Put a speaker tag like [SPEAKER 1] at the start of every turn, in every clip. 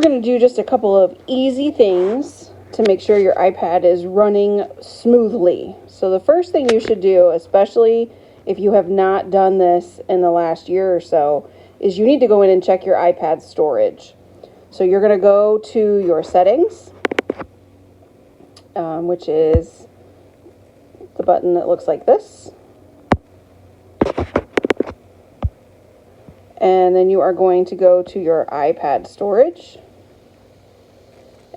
[SPEAKER 1] We're going to do just a couple of easy things to make sure your iPad is running smoothly. So the first thing you should do, especially if you have not done this in the last year or so, is you need to go in and check your iPad storage. So you're going to go to your settings, which is the button that looks like this. And then you are going to go to your iPad storage.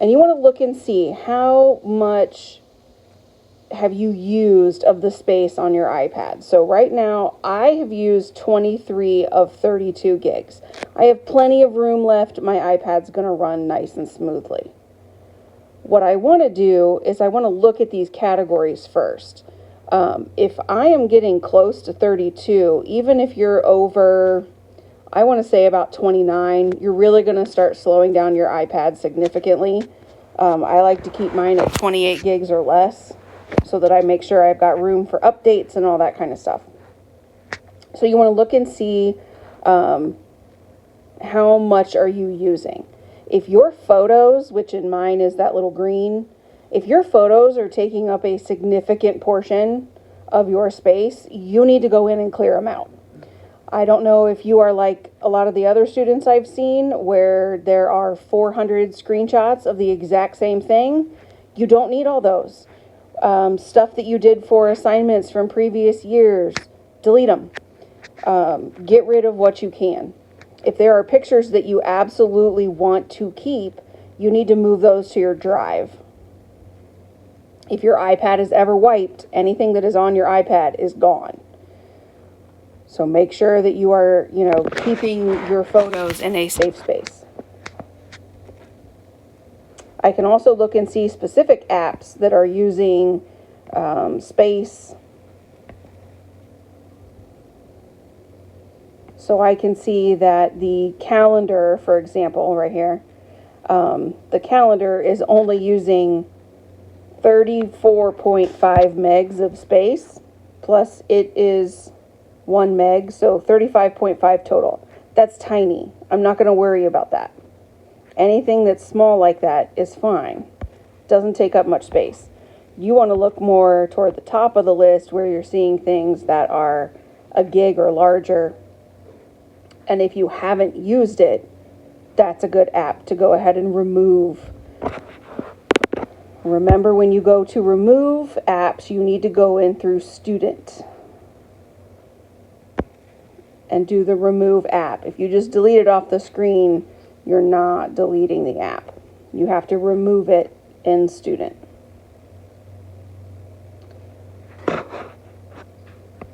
[SPEAKER 1] And you want to look and see how much have you used of the space on your iPad. So right now, I have used 23 of 32 gigs. I have plenty of room left. My iPad's going to run nice and smoothly. What I want to do is I want to look at these categories first. If I am getting close to 32, even if you're over, I want to say about 29, you're really going to start slowing down your iPad significantly. I like to keep mine at 28 gigs or less so that I make sure I've got room for updates and all that kind of stuff. So you want to look and see how much are you using. If your photos, which in mine is that little green, if your photos are taking up a significant portion of your space, you need to go in and clear them out. I don't know if you are like a lot of the other students I've seen where there are 400 screenshots of the exact same thing. You don't need all those. Stuff that you did for assignments from previous years, delete them. Get rid of what you can. If there are pictures that you absolutely want to keep, you need to move those to your drive. If your iPad is ever wiped, anything that is on your iPad is gone. So make sure that you are, keeping your photos in a safe space. I can also look and see specific apps that are using space. So I can see that the calendar, for example, right here, the calendar is only using 34.5 megs of space, plus it is 1 meg, so 35.5 total. That's tiny. I'm not going to worry about that. Anything that's small like that is fine. Doesn't take up much space. You want to look more toward the top of the list where you're seeing things that are a gig or larger. And if you haven't used it, that's a good app to go ahead and remove. Remember, when you go to remove apps, you need to go in through Student and do the remove app. If you just delete it off the screen, you're not deleting the app. You have to remove it in Student.